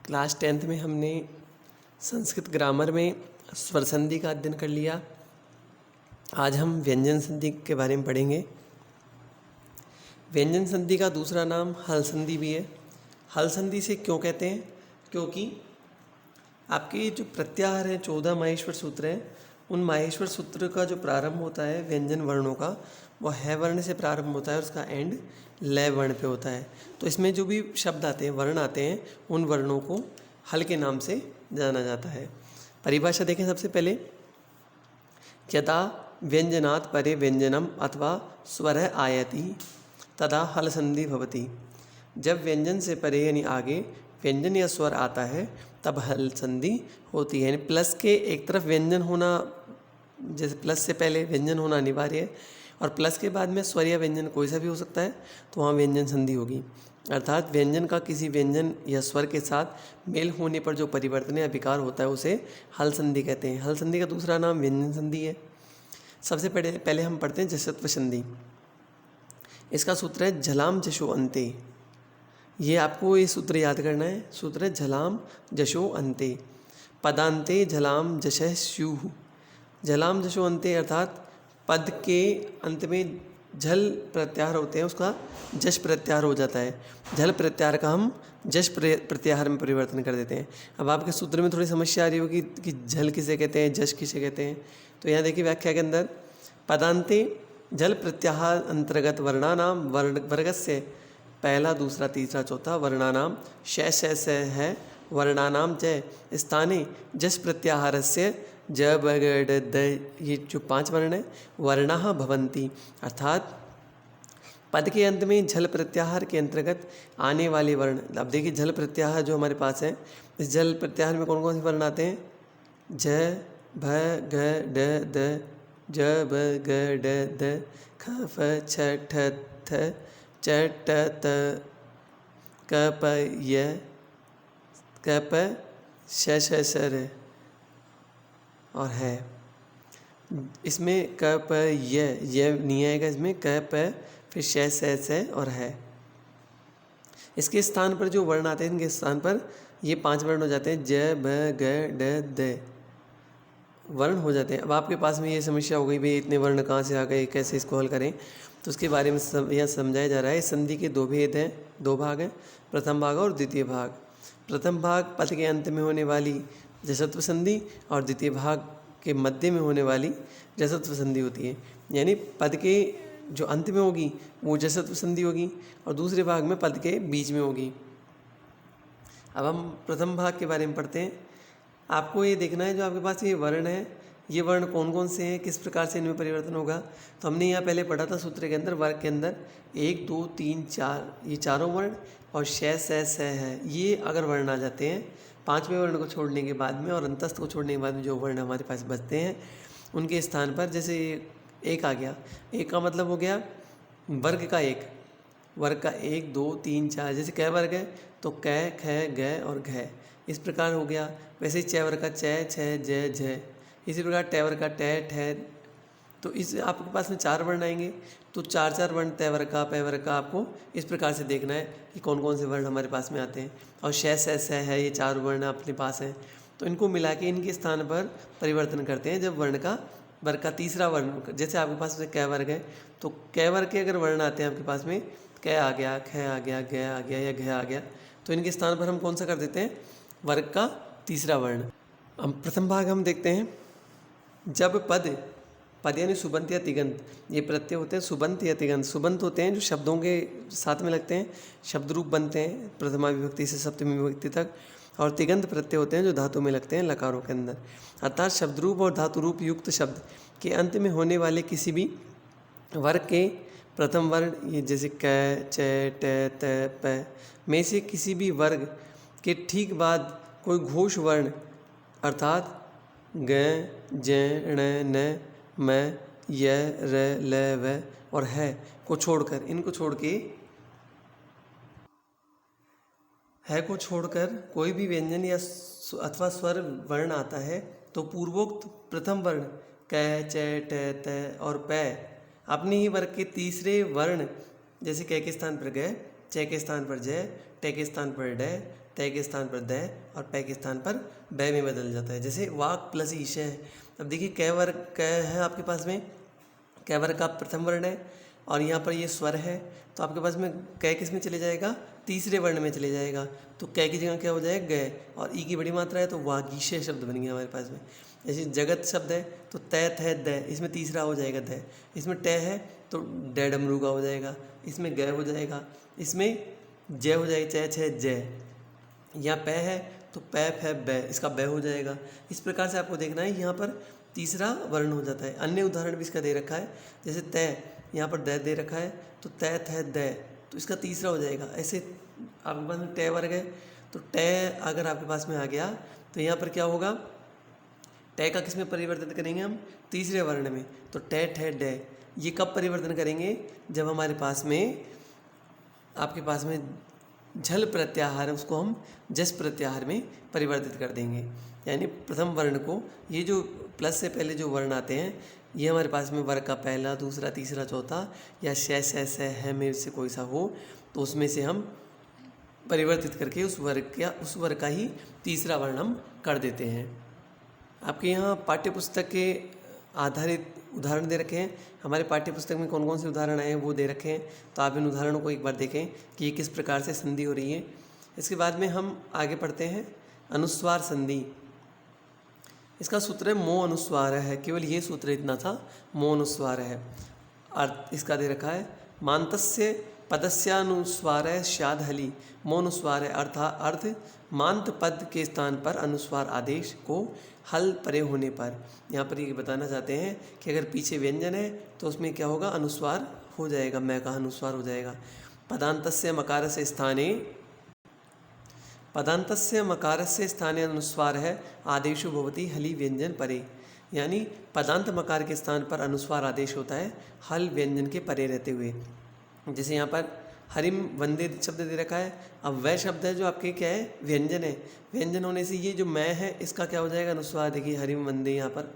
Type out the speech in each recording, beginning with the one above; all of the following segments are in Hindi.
क्लास 10th में हमने संस्कृत ग्रामर में स्वर संधि का अध्ययन कर लिया। आज हम व्यंजन संधि के बारे में पढ़ेंगे। व्यंजन संधि का दूसरा नाम हल संधि भी है। हल संधि से क्यों कहते हैं? क्योंकि आपके जो प्रत्याहार हैं 14 माहेश्वर सूत्र हैं, उन माहेश्वर सूत्र का जो प्रारंभ होता है व्यंजन वर्णों का, वो है वर्ण से प्रारंभ होता है और उसका एंड लय वर्ण पे होता है। तो इसमें जो भी शब्द आते हैं, वर्ण आते हैं, उन वर्णों को हल के नाम से जाना जाता है। परिभाषा देखें सबसे पहले। यदा व्यंजनात् परे व्यंजनम अथवा स्वर आयति तदा हल संधि भवति। जब व्यंजन से परे यानी आगे व्यंजन या स्वर आता है तब हल संधि होती है। यानी प्लस के एक तरफ व्यंजन होना, जैसे प्लस से पहले व्यंजन होना अनिवार्य है और प्लस के बाद में स्वर या व्यंजन कोई सा भी हो सकता है, तो वहाँ व्यंजन संधि होगी। अर्थात व्यंजन का किसी व्यंजन या स्वर के साथ मेल होने पर जो परिवर्तन या विकार होता है उसे हल संधि कहते हैं। हल संधि का दूसरा नाम व्यंजन संधि है। सबसे पहले हम पढ़ते हैं जसत्व संधि। इसका सूत्र है झलाम जशो अंते। ये आपको ये सूत्र याद करना है। सूत्र है झलाम जशो अंते। पदांते झलाम जशः स्युः। झलाम जशो अंते अर्थात पद के अंत में झल प्रत्याहार होते हैं, उसका जश प्रत्याहार हो जाता है। झल प्रत्याहार का हम जश प्रत्याहार में परिवर्तन कर देते हैं। अब आपके सूत्र में थोड़ी समस्या आ रही होगी कि झल किसे कहते हैं, जश किसे कहते हैं। तो यहाँ देखिए व्याख्या के अंदर, पदांते झल प्रत्याहार अंतर्गत वर्णानाम वर्गस्य पहला दूसरा तीसरा चौथा वर्णानाम श है वर्णानाम च स्थाने जस प्रत्याहारस्य ज ब ग ड द, ये जो 5 वर्ण है वर्णाः भवन्ति। अर्थात पद के अंत में झल प्रत्याहार के अंतर्गत आने वाले वर्ण। अब देखिए झल प्रत्याहार जो हमारे पास है, इस झल प्रत्याहार में कौन कौन से वर्ण आते हैं? ज भ ग ड द, ज ब ग ड द, ख फ छ ठ थ, च ट त, क प य, क प श श र और है। इसमें क प य नहीं आएगा, इसमें क प फिर श और है। इसके स्थान पर जो वर्ण आते हैं, इनके स्थान पर ये 5 वर्ण हो जाते हैं। ज ब ग ड द वर्ण हो जाते हैं। अब आपके पास में ये समस्या हो गई, भाई इतने वर्ण कहाँ से आ गए, कैसे इसको हल करें? तो उसके बारे में यह समझाया जा रहा है। संधि के 2 भेद हैं, 2 भाग हैं, प्रथम भाग और द्वितीय भाग। प्रथम भाग पद के अंत में होने वाली जसत्व संधि और द्वितीय भाग के मध्य में होने वाली जसत्व संधि होती है। यानी पद के जो अंत में होगी वो जसत्व संधि होगी और दूसरे भाग में पद के बीच में होगी। अब हम प्रथम भाग के बारे में पढ़ते हैं। आपको ये देखना है जो आपके पास ये वर्ण है, ये वर्ण कौन कौन से हैं, किस प्रकार से इनमें परिवर्तन होगा। तो हमने यहाँ पहले पढ़ा था सूत्र के अंदर, वर्ग के अंदर 1 2 3 4 ये चारों वर्ण और श है, ये अगर वर्ण आ जाते हैं 5वें वर्ण को छोड़ने के बाद में और अंतस्थ को छोड़ने के बाद में जो वर्ण हमारे पास बचते हैं उनके स्थान पर, जैसे एक आ गया, एक का मतलब हो गया वर्ग का एक, वर्ग का 1 2 3 4, जैसे क वर्ग है तो क ख ग और घ, इस प्रकार हो गया। वैसे ही च वर्ग का च छ ज झ, इसी प्रकार ट वर्ग का ट ठ। तो इस आपके पास में 4 वर्ण आएंगे, तो 4 वर्ण त वर्ग का प वर्ग का आपको इस प्रकार से देखना है कि कौन कौन से वर्ण हमारे पास में आते हैं। और श है, ये 4 वर्ण अपने पास हैं, तो इनको मिला के इनके स्थान पर परिवर्तन करते हैं। जब वर्ग का तीसरा वर्ण, जैसे आपके पास में क वर्ग है तो क वर्ग के अगर वर्ण आते हैं आपके पास में, क आ गया, ख आ गया, ग आ गया या घ आ गया, तो इनके स्थान पर हम कौन सा कर देते हैं? वर्ग का तीसरा वर्ण। अब प्रथम भाग हम देखते हैं। जब पद यानी सुबंत या तिगंत, ये प्रत्यय होते हैं सुबंत या तिगंत। सुबंत होते हैं जो शब्दों के साथ में लगते हैं, शब्द रूप बनते हैं प्रथमा विभक्ति से सप्तमी विभक्ति तक। और तिगंत प्रत्यय होते हैं जो धातु में लगते हैं लकारों के अंदर। अर्थात शब्द रूप और धातु रूप युक्त शब्द के अंत में होने वाले किसी भी वर्ग के प्रथम वर्ण, ये जैसे क च ट त प में से किसी भी वर्ग के ठीक बाद कोई घोष वर्ण अर्थात ग ज ण न म य र ल व और है को छोड़कर, इनको छोड़ के है को छोड़कर कोई भी व्यंजन या अथवा स्वर वर्ण आता है तो पूर्वोक्त प्रथम वर्ण क च ट त और प अपने ही वर्ग के तीसरे वर्ण, जैसे क के स्थान पर ग, च के स्थान पर ज, टे के स्थान पर ड, तय के स्थान पर द और पै के स्थान पर बै में बदल जाता है। जैसे वाक प्लस ईश है। अब देखिए कै वर्ग कै है आपके पास में, कै वर्ग का प्रथम वर्ण है और यहाँ पर ये स्वर है, तो आपके पास में कै किस में चले जाएगा, तीसरे वर्ण में चले जाएगा। तो कै की जगह क्या हो जाएगा गय, और ई की बड़ी मात्रा है तो वागीशय शब्द बन गया हमारे पास में। जैसे जगत शब्द है तो तय थ द, इसमें तीसरा हो जाएगा द, इसमें ट है तो ड डमरू का हो जाएगा, इसमें गय हो जाएगा, इसमें जय हो जाएगी च छ जय, यहाँ पै है तो पै फै बै, इसका बै हो जाएगा। इस प्रकार से आपको देखना है यहाँ पर तीसरा वर्ण हो जाता है। अन्य उदाहरण भी इसका दे रखा है, जैसे तय यहाँ पर द दे रखा है तो तय थ द, तो इसका तीसरा हो जाएगा। ऐसे आपके पास में ट वर्ग है तो ट अगर आपके पास में आ गया तो यहाँ पर क्या होगा, ट का किस में परिवर्तन करेंगे हम, तीसरे वर्ण में, तो ट ठ ड। ये कब परिवर्तन करेंगे, जब हमारे पास में आपके पास में झल प्रत्याहार, उसको हम जस प्रत्याहार में परिवर्तित कर देंगे। यानी प्रथम वर्ण को, ये जो प्लस से पहले जो वर्ण आते हैं ये हमारे पास में वर्ग का पहला, दूसरा, तीसरा, चौथा या श है में से कोई सा हो तो उसमें से हम परिवर्तित करके उस वर्ग का ही तीसरा वर्ण हम कर देते हैं। आपके यहाँ पाठ्यपुस्तक के आधारित उदाहरण दे रखे हैं। हमारे पाठ्यपुस्तक में कौन कौन से उदाहरण आए हैं वो दे रखे हैं, तो आप इन उदाहरणों को एक बार देखें कि ये किस प्रकार से संधि हो रही है। इसके बाद में हम आगे पढ़ते हैं अनुस्वार संधि। इसका सूत्र है मो अनुस्वार है, केवल ये सूत्र इतना था, मो अनुस्वार है। अर्थ इसका दे रखा है मांतस्य पदस्यानुस्वार स्याद हली, मो अनुस्वार है अर्थ मांत पद के स्थान पर अनुस्वार आदेश को हल परे होने पर। यहाँ पर ये बताना चाहते हैं कि अगर पीछे व्यंजन है तो उसमें क्या होगा, अनुस्वार हो जाएगा, मैं का अनुस्वार हो जाएगा। पदान्तस्य मकारस्य स्थाने, पदान्तस्य मकारस्य स्थाने अनुस्वार है आदेशो भवति हलि व्यंजन परे, यानी पदांत मकार के स्थान पर अनुस्वार आदेश होता है हल व्यंजन के परे रहते हुए। जैसे यहाँ पर हरिम वंदे शब्द दे रखा है, अब वह शब्द है जो आपके क्या है, व्यंजन है। व्यंजन होने से ये जो मैं है इसका क्या हो जाएगा, अनुस्वार। देखिए हरिम वंदे यहाँ पर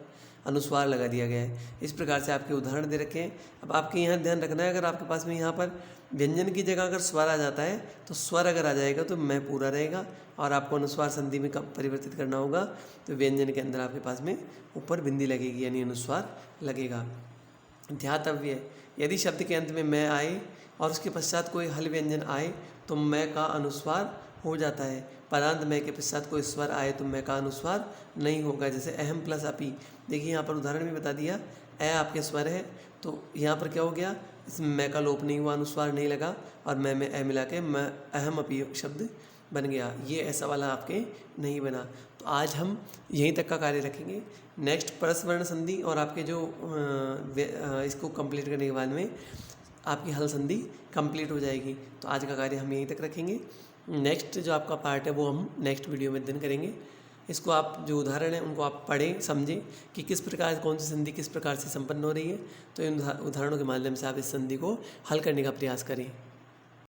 अनुस्वार लगा दिया गया है। इस प्रकार से आपके उदाहरण दे रखे हैं। अब आपके यहाँ ध्यान रखना है, अगर आपके पास में यहाँ पर व्यंजन की जगह अगर स्वर आ जाता है तो स्वर अगर आ जाएगा तो मैं पूरा रहेगा, और आपको अनुस्वार संधि में कब परिवर्तित करना होगा, तो व्यंजन के अंदर आपके पास में ऊपर बिंदी लगेगी, यानी अनुस्वार लगेगा। ध्यातव्य, यदि शब्द के अंत में मैं आए और उसके पश्चात कोई हल व्यंजन आए तो मैं का अनुस्वार हो जाता है। पदांत मैं के पश्चात कोई स्वर आए तो मैं का अनुस्वार नहीं होगा। जैसे अहम प्लस अपी, देखिए यहाँ पर उदाहरण भी बता दिया, ए आपके स्वर है तो यहाँ पर क्या हो गया, इसमें मैं का लोप नहीं हुआ, अनुस्वार नहीं लगा, और मैं में ए मिला के मैं अहम अपी शब्द बन गया। ये ऐसा वाला आपके नहीं बना। तो आज हम यहीं तक का कार्य रखेंगे। नेक्स्ट परस्वर्ण संधि और आपके जो इसको कंप्लीट करने के बाद में आपकी हल संधि कंप्लीट हो जाएगी। तो आज का कार्य हम यहीं तक रखेंगे। नेक्स्ट जो आपका पार्ट है वो हम नेक्स्ट वीडियो में दिन करेंगे। इसको आप जो उदाहरण है उनको आप पढ़ें, समझें कि किस प्रकार कौन सी संधि किस प्रकार से संपन्न हो रही है। तो इन उदाहरणों के माध्यम से आप इस संधि को हल करने का प्रयास करें।